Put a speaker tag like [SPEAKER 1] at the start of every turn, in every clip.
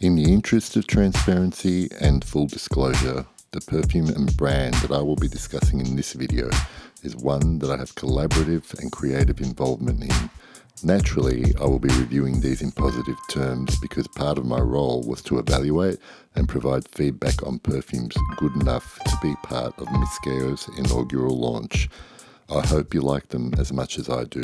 [SPEAKER 1] In the interest of transparency and full disclosure, the perfume and brand that I will be discussing in this video is one that I have collaborative and creative involvement in. Naturally, I will be reviewing these in positive terms because part of my role was to evaluate and provide feedback on perfumes good enough to be part of MISKEO's inaugural launch. I hope you like them as much as I do.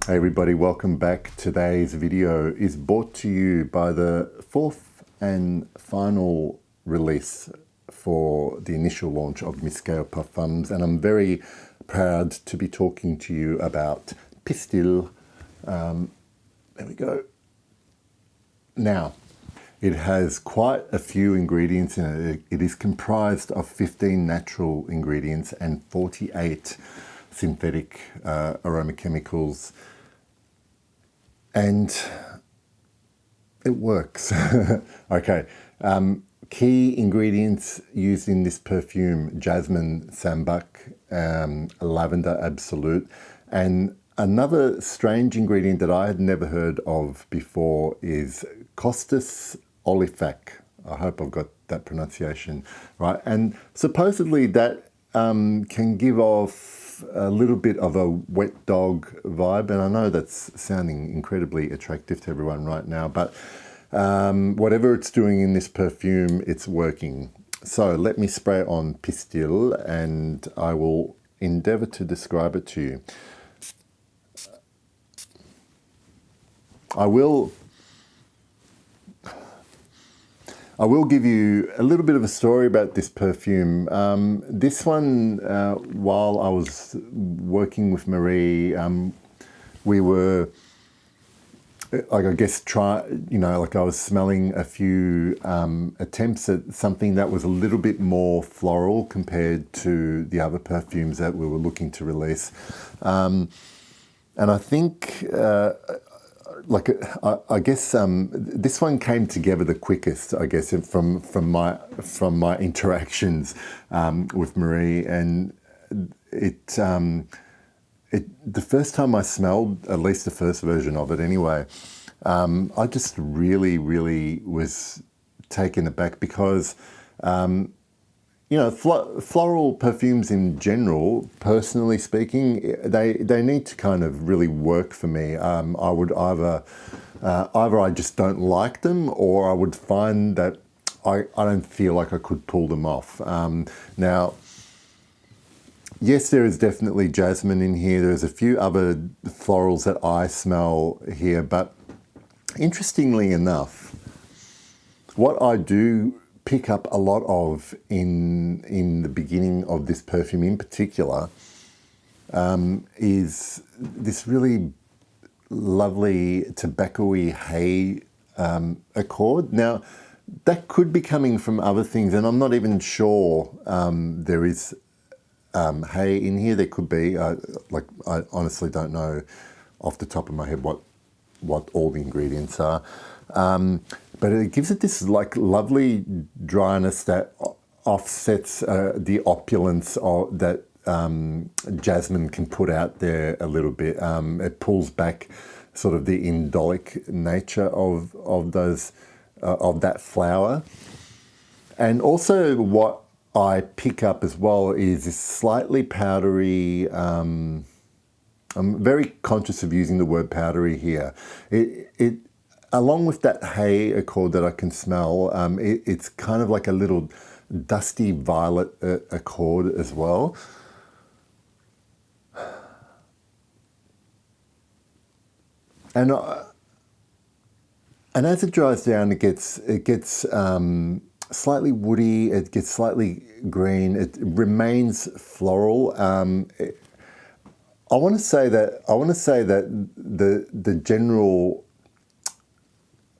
[SPEAKER 1] Hey everybody, welcome back. Today's video is brought to you by the fourth and final release for the initial launch of MISKEO Parfums, and I'm very proud to be talking to you about Pistil. There we go. Now, it has quite a few ingredients in it. It is comprised of 15 natural ingredients and 48 synthetic aroma chemicals, and it works. Okay, key ingredients used in this perfume: jasmine sambac, lavender absolute, and another strange ingredient that I had never heard of before is Costus olifac. I hope I've got that pronunciation right. And supposedly that can give off a little bit of a wet dog vibe, and I know that's sounding incredibly attractive to everyone right now, but whatever it's doing in this perfume, it's working. So let me spray on Pistil and I will endeavor to describe it to you. I will give you a little bit of a story about this perfume. This one, while I was working with Marie, we were, like, I guess, I was smelling a few attempts at something that was a little bit more floral compared to the other perfumes that we were looking to release. And I think, I guess this one came together the quickest, I guess, from my interactions with Marie, and the first time I smelled, at least the first version of it anyway, I just really was taken aback because floral perfumes in general, personally speaking, they need to kind of really work for me. I would either I just don't like them, or I would find that I don't feel like I could pull them off. Now, yes, there is definitely jasmine in here. There's a few other florals that I smell here, but interestingly enough, what I do pick up a lot of in the beginning of this perfume in particular is this really lovely tobacco-y hay accord. Now, that could be coming from other things, and I'm not even sure there is hay in here. There could be. I honestly don't know off the top of my head what all the ingredients are. But it gives it this lovely dryness that offsets the opulence that jasmine can put out there a little bit. It pulls back sort of the indolic nature of that flower. And also what I pick up as well is this slightly powdery, I'm very conscious of using the word powdery here. It along with that hay accord that I can smell, it's kind of like a little dusty violet accord as well. And as it dries down, it gets slightly woody. It gets slightly green. It remains floral. I want to say that the general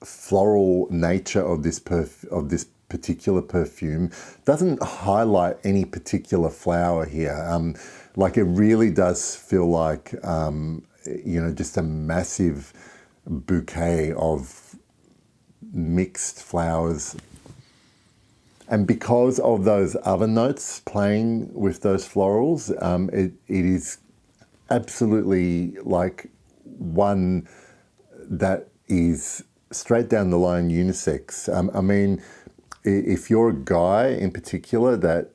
[SPEAKER 1] floral nature of this particular perfume doesn't highlight any particular flower here. Like, it really does feel like just a massive bouquet of mixed flowers. And because of those other notes playing with those florals, it is absolutely like one that is straight down the line unisex. I mean, if you're a guy in particular that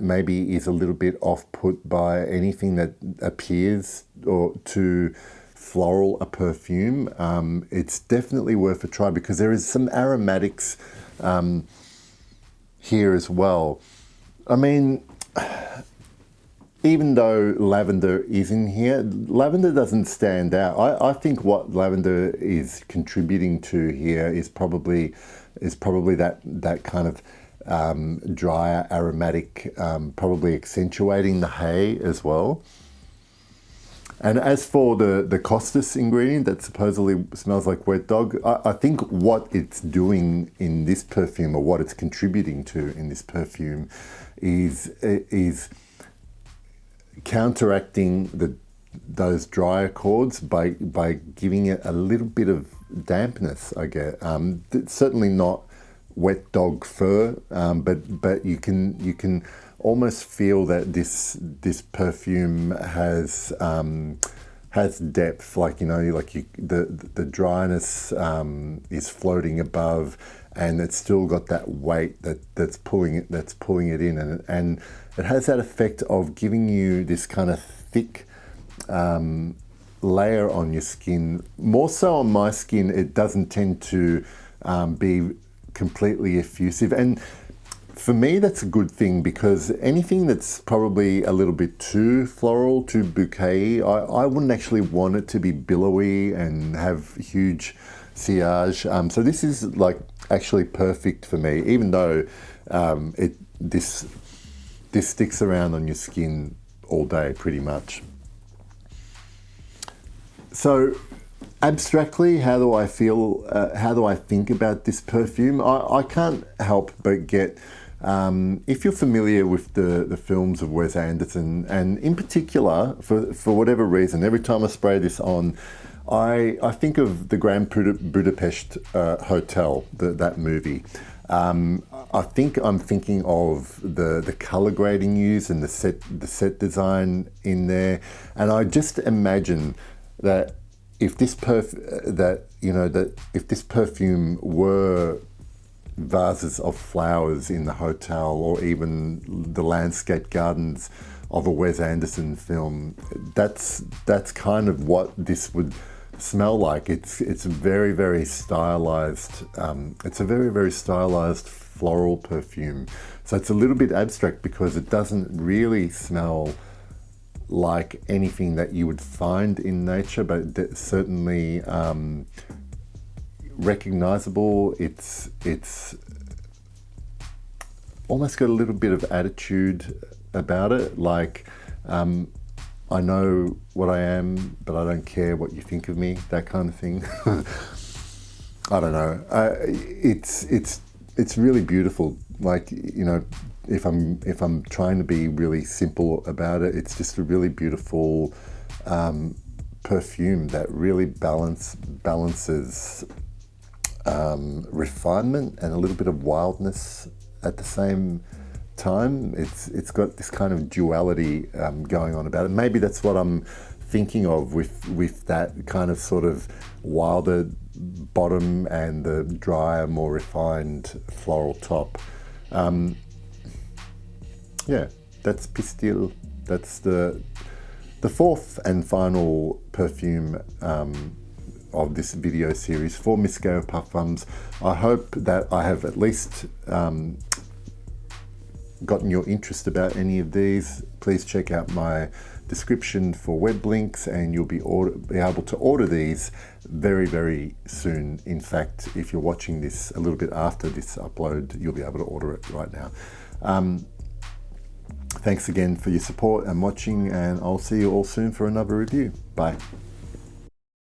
[SPEAKER 1] maybe is a little bit off-put by anything that appears or to floral a perfume, it's definitely worth a try because there is some aromatics here as well. I mean, even though lavender is in here, lavender doesn't stand out. I think what lavender is contributing to here is probably that kind of drier, aromatic, probably accentuating the hay as well. And as for the Costas ingredient that supposedly smells like wet dog, I think what it's doing in this perfume, or what it's contributing to in this perfume, is counteracting those dry accords by giving it a little bit of dampness, I guess. It's certainly not wet dog fur, but you can almost feel that this perfume has depth, like the dryness is floating above, and it's still got that weight that's pulling it in, and it has that effect of giving you this kind of thick layer on your skin. More so on my skin, it doesn't tend to be completely effusive, and for me that's a good thing, because anything that's probably a little bit too floral, too bouquet, I wouldn't actually want it to be billowy and have huge sillage. So this is like actually perfect for me, even though this sticks around on your skin all day pretty much. So abstractly, how do I feel? How do I think about this perfume? I can't help but get, if you're familiar with the films of Wes Anderson, and in particular, for whatever reason, every time I spray this on, I think of the Grand Budapest Hotel, that movie. I think I'm thinking of the color grading used and the set design in there, and I just imagine that if this perfume were vases of flowers in the hotel, or even the landscape gardens of a Wes Anderson film, that's kind of what this would smell like. It's very, very stylized. It's a very, very stylized floral perfume. So it's a little bit abstract because it doesn't really smell like anything that you would find in nature, but certainly recognizable. It's almost got a little bit of attitude about it, like I know what I am, but I don't care what you think of me, that kind of thing. I don't know. It's really beautiful. Like, if I'm trying to be really simple about it, it's just a really beautiful perfume that really balances refinement and a little bit of wildness at the same time. It's got this kind of duality going on about it. Maybe that's what I'm thinking of with that kind of sort of wilder bottom and the drier, more refined floral top. Yeah, that's Pistil. That's the fourth and final perfume of this video series for MISKEO Parfums. I hope that I have at least gotten your interest about any of these. Please check out my description for web links, and you'll be able to order these very, very soon. In fact, if you're watching this a little bit after this upload, you'll be able to order it right now. Thanks again for your support and watching, and I'll see you all soon for another review. Bye.